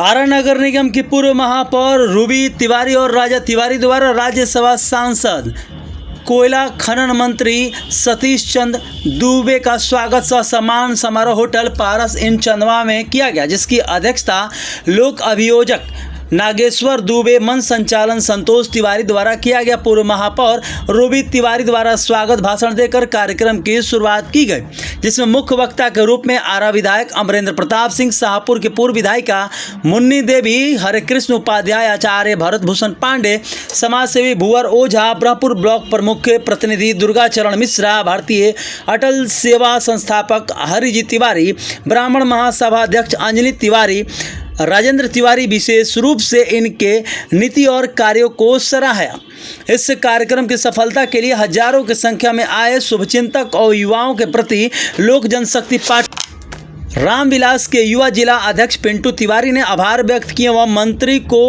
आरा नगर निगम की पूर्व महापौर रूबी तिवारी और राजा तिवारी द्वारा राज्यसभा सांसद कोयला खनन मंत्री सतीश चंद्र दुबे का स्वागत सह सम्मान समारोह होटल पारस इन चंदवा में किया गया, जिसकी अध्यक्षता लोक अभियोजक नागेश्वर दुबे, मंच संचालन संतोष तिवारी द्वारा किया गया। पूर्व महापौर रूबी तिवारी द्वारा स्वागत भाषण देकर कार्यक्रम की शुरुआत की गई, जिसमें मुख्य वक्ता के रूप में आरा विधायक अमरेंद्र प्रताप सिंह, शाहपुर की पूर्व विधायिका मुन्नी देवी, हरे कृष्ण उपाध्याय, आचार्य भरत भूषण पांडे, समाजसेवी भुवर ओझा, ब्रह्मपुर ब्लॉक प्रमुख प्रतिनिधि दुर्गा चरण मिश्रा, भारतीय अटल सेवा संस्थापक हरिजी तिवारी, ब्राह्मण महासभा अध्यक्ष अंजलि तिवारी, राजेंद्र तिवारी विशेष रूप से इनके नीति और कार्यों को सराहा। इस कार्यक्रम की सफलता के लिए हजारों की संख्या में आए शुभचिंतक और युवाओं के प्रति लोक जनशक्ति पार्टी रामविलास के युवा जिला अध्यक्ष पिंटू तिवारी ने आभार व्यक्त किया व मंत्री को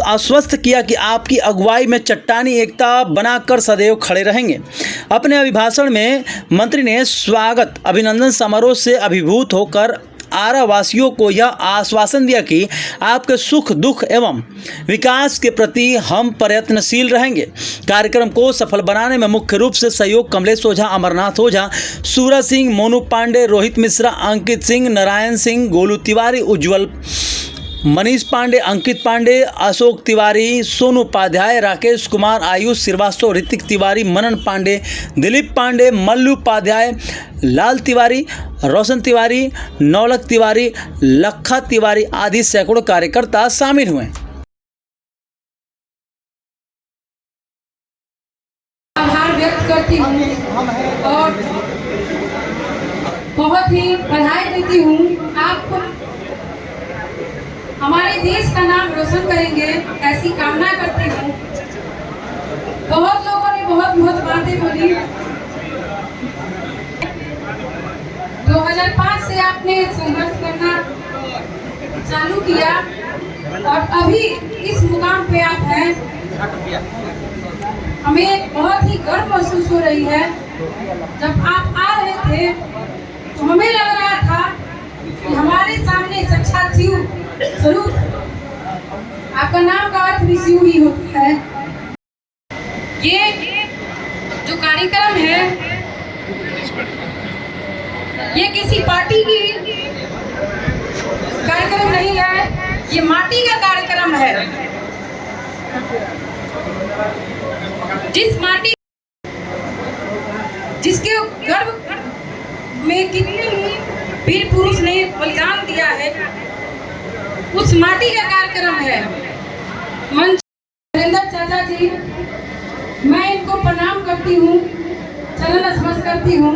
आश्वस्त किया कि आपकी अगुवाई में चट्टानी एकता बनाकर सदैव खड़े रहेंगे। अपने अभिभाषण में मंत्री ने स्वागत अभिनंदन समारोह से अभिभूत होकर आरा वासियों को यह आश्वासन दिया कि आपके सुख दुख एवं विकास के प्रति हम प्रयत्नशील रहेंगे। कार्यक्रम को सफल बनाने में मुख्य रूप से सहयोग कमलेश ओझा, अमरनाथ ओझा, सूरज सिंह, मोनू पांडे, रोहित मिश्रा, अंकित सिंह, नारायण सिंह, गोलू तिवारी, उज्जवल, मनीष पांडे, अंकित पांडे, अशोक तिवारी, सोनू उपाध्याय, राकेश कुमार, आयुष श्रीवास्तव, ऋतिक तिवारी, मनन पांडे, दिलीप पांडे, मल्लू उपाध्याय, लाल तिवारी, रोशन तिवारी, नौलख तिवारी, लखा तिवारी आदि सैकड़ों कार्यकर्ता शामिल हुए। आभार व्यक्त करती हूँ और बहुत ही बधाई देती हूँ। आप हमारे देश का नाम रोशन करेंगे ऐसी कामना करती हूँ। बहुत लोगों ने बहुत बातें बोली। 2005 से आपने संघर्ष करना चालू किया और अभी इस मुकाम पे आप हैं। हमें बहुत ही गर्व महसूस हो रही है। जब आप आ रहे थे तो हमें लग रहा था कि हमारे सामने साक्षात शिव स्वरूप, आपका नाम का अर्थ भी शिव ही होता है। ये जो कार्यक्रम है ये किसी पार्टी की कार्यक्रम नहीं है, ये माटी का कार्यक्रम है। जिस माटी जिसके गर्भ में कितने ही वीर पुरुष ने बलिदान दिया है, उस माटी का कार्यक्रम है। मंच नरेंद्र चाचा जी, मैं इनको प्रणाम करती हूँ, चरण स्पर्श करती हूँ।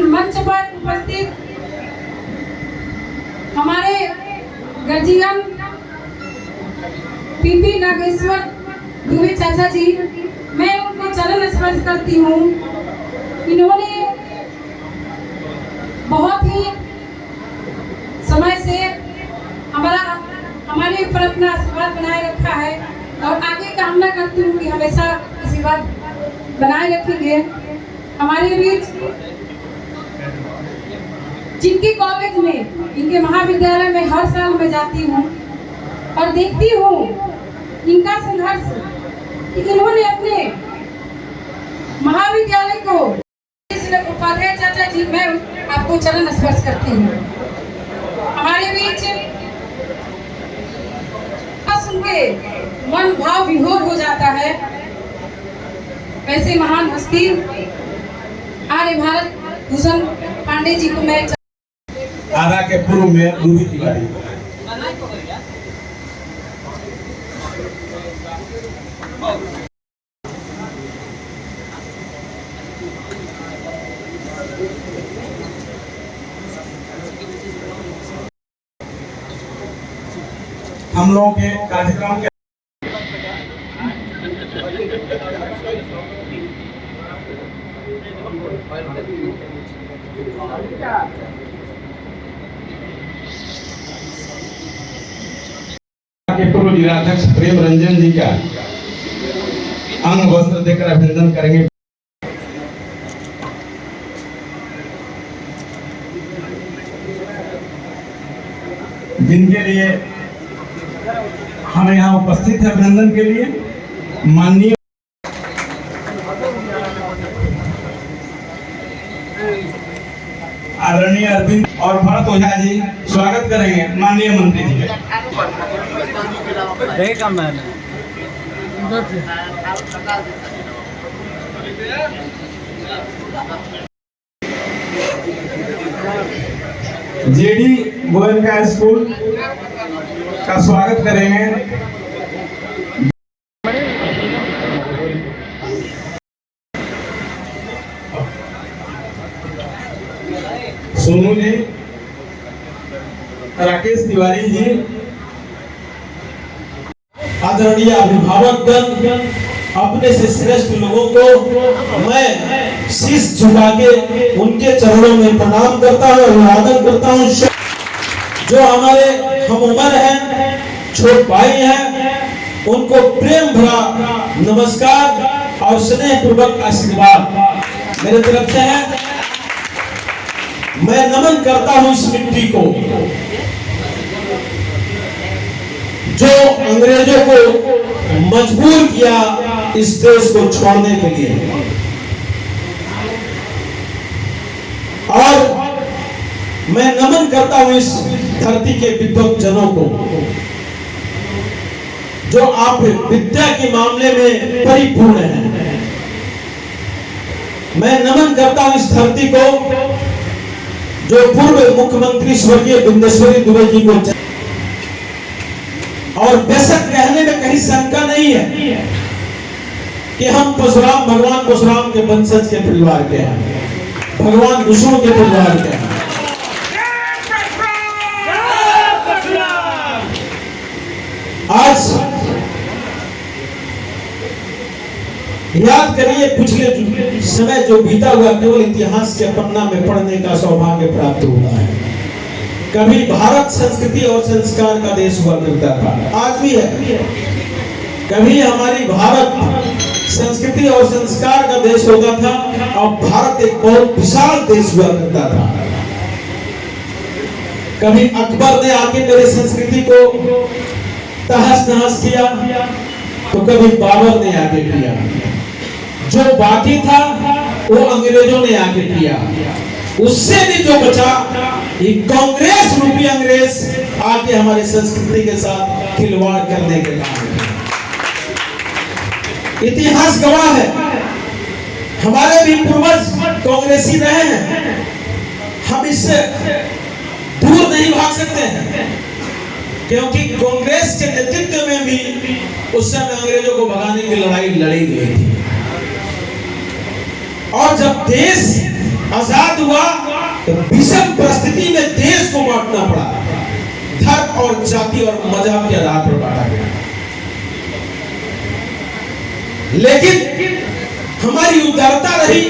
मंच पर उपस्थित हमारे गर्जियन पीपी नागेश्वर दुबे चाचा जी, मैं उनको चरण स्पर्श करती हूँ। इन्होंने बहुत ही समय से हमारे ऊपर अपना आशीर्वाद बनाए रखा है और आगे कामना करती हूँ कि हमेशा आशीर्वाद बनाए रखेंगे। हमारे बीच जिनके कॉलेज में, इनके महाविद्यालय में हर साल मैं जाती हूँ और देखती हूँ इनका संघर्ष कि इन्होंने अपने महाविद्यालय को उपाध्याय चाचा जी, मैं आपको चरण स्पर्श करती हूँ। हमारे बीच सुन के मन भाव विभोर हो जाता है। वैसे महान हस्ती आर्य भारत भूषण पांडे जी को मैं आरा के पूर्व में रूबी तिवारी, हम लोगों के कार्यक्रम के पूर्व जिलाध्यक्ष प्रेम रंजन जी का अंग वस्त्र देकर अभिनंदन करेंगे। जिनके लिए हम यहाँ उपस्थित हैं अभिनंदन के लिए। माननीय आदरणीय अरविंद और भरत ओझा जी स्वागत करेंगे माननीय मंत्री जी जेडी गोयल का स्कूल का स्वागत करेंगे। सोनू जी, राकेश तिवारी जी, आदरणीय अभिभावकगण, अपने से श्रेष्ठ लोगों को मैं शीश झुका के उनके चरणों में प्रणाम करता हूँ, अभिवादन करता हूँ। जो हमारे हम उम्र हैं, छोट भाई हैं, उनको प्रेम भरा नमस्कार और स्नेह पूर्वक आशीर्वाद मेरे तरफ से है। मैं नमन करता हूँ इस मिट्टी को जो अंग्रेजों को मजबूर किया इस देश को छोड़ने के लिए, और मैं नमन करता हूं इस धरती के विद्वत जनों को जो आप विद्या के मामले में परिपूर्ण हैं। मैं नमन करता हूं इस धरती को जो पूर्व मुख्यमंत्री स्वर्गीय बिंदेश्वरी दुबे जी को, और बेशक कहने में कहीं शंका नहीं है कि हम भगवान परशुराम के वंशज के परिवार के हैं, भगवान विष्णु के परिवार के हैं। आज याद करिए पिछले समय जो बीता हुआ, केवल इतिहास के पन्ना में पढ़ने का सौभाग्य प्राप्त हुआ है। कभी भारत संस्कृति और संस्कार का देश हुआ करता था, आज भी है। कभी हमारी भारत संस्कृति और संस्कार का देश होता था, अब भारत एक बहुत विशाल देश हुआ करता था। कभी अकबर ने आके मेरे संस्कृति को तहस नहस किया, तो कभी बाबर ने आके किया। जो बाकी था वो अंग्रेजों ने आके किया। उससे भी जो बचा, ये कांग्रेस रूपी अंग्रेज आके हमारे संस्कृति के साथ खिलवाड़ करने के काम किया। इतिहास गवाह है, हमारे भी पूर्वज कांग्रेसी रहे हैं। हम इससे दूर नहीं भाग सकते हैं, क्योंकि कांग्रेस के नेतृत्व में भी उस समय अंग्रेजों को भगाने की लड़ाई लड़ी गई थी। और जब देश आजाद हुआ तो विषम परिस्थिति में देश को बांटना पड़ा, धर्म और जाति और मजहब के आधार पर बांटा गया। लेकिन हमारी उदारता रही,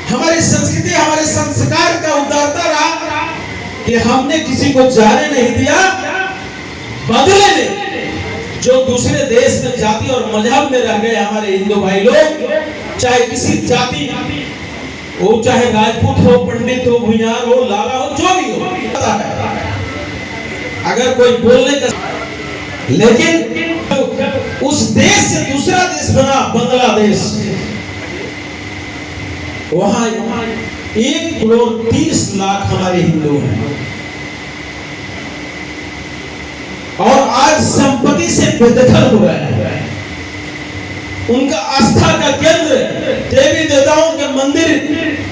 हमारी संस्कृति, हमारे संस्कार का उदारता रहा कि हमने किसी को जाने नहीं दिया। बदले में जो दूसरे देश में जाति और मजहब में रह गए हमारे हिंदू भाई लोग, चाहे किसी जाति वो, चाहे राजपूत हो, पंडित हो, भुइयार हो, लाला हो, जो भी हो, अगर कोई बोलने का, लेकिन उस देश से दूसरा देश बना बांग्लादेश, वहां 1,30,00,000 हमारे हिंदू हैं, और आज संपत्ति से बेदखल हो रहे हैं। उनका आस्था का केंद्र देवी देवताओं के मंदिर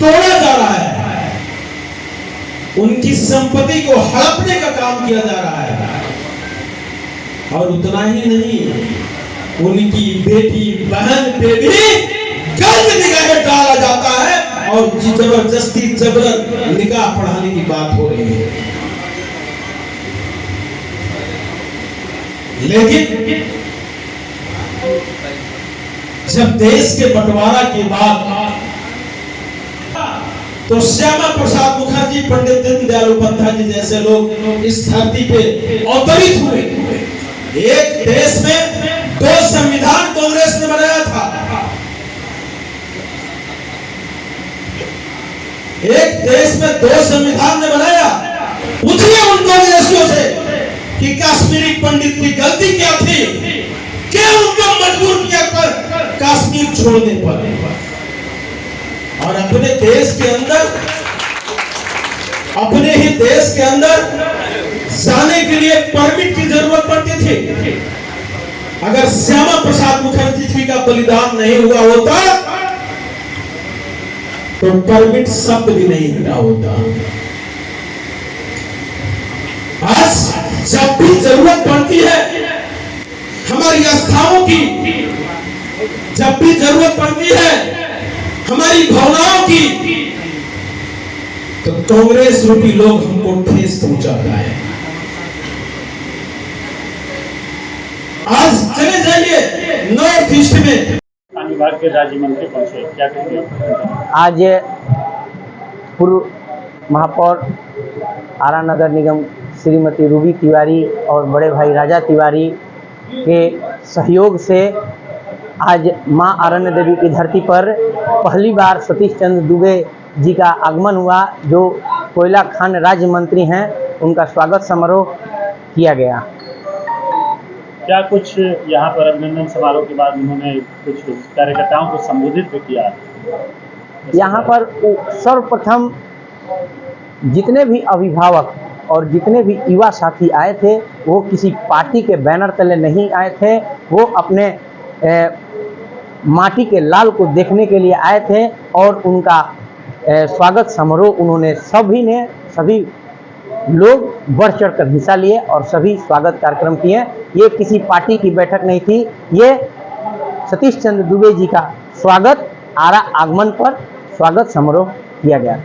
तोड़ा जा रहा है, उनकी संपत्ति को हड़पने का काम किया जा रहा है। और उतना ही नहीं, उनकी बेटी बहन पे भी गलत निगाहें डाला जाता है और जबरदस्ती जबरन निकाह पढ़ाने की बात हो रही है। लेकिन जब देश के बंटवारा के बाद तो श्यामा प्रसाद मुखर्जी, पंडित दीनदयाल उपाध्याय जी जैसे लोग इस धरती पे अवतरित हुए। एक देश में 2 संविधान कांग्रेस ने बनाया था, एक देश में 2 संविधान ने बनाया। पूछिए उन कांग्रेसियों से कि कश्मीरी पंडित की गलती क्या थी, क्या उनको मजबूर किया कश्मीर छोड़ने पर। और अपने देश के अंदर, अपने ही देश के अंदर जाने के लिए परमिट की जरूरत पड़ती थी। अगर श्यामा प्रसाद मुखर्जी जी का बलिदान नहीं हुआ होता तो परमिट शब्द भी नहीं हटा होता। आज जब भी जरूरत पड़ती है हमारी आस्थाओं की, जब भी जरूरत पड़ती है हमारी भावनाओं की, तो कांग्रेस रूपी लोग हमको ठेस पहुंचाता है। आज चले जाइए नॉर्थ ईस्ट में, विभाग के राज्य मंत्री पहुंचे, क्या कहेंगे? आज पूर्व महापौर आरा नगर निगम श्रीमती रूबी तिवारी और बड़े भाई राजा तिवारी के सहयोग से आज मां अरण्य देवी की धरती पर पहली बार सतीश चंद्र दुबे जी का आगमन हुआ, जो कोयला खान राज्य मंत्री हैं। उनका स्वागत समारोह किया गया। क्या कुछ यहाँ पर अभिनंदन समारोह के बाद उन्होंने कुछ कार्यकर्ताओं को संबोधित भी किया? यहाँ पर सर्वप्रथम जितने भी अभिभावक और जितने भी युवा साथी आए थे वो किसी पार्टी के बैनर तले नहीं आए थे, वो अपने माटी के लाल को देखने के लिए आए थे और उनका स्वागत समारोह उन्होंने सभी लोग बढ़ चढ़कर हिस्सा लिए और सभी स्वागत कार्यक्रम किए। ये किसी पार्टी की बैठक नहीं थी, ये सतीश चंद्र दुबे जी का स्वागत आरा आगमन पर स्वागत समारोह किया गया।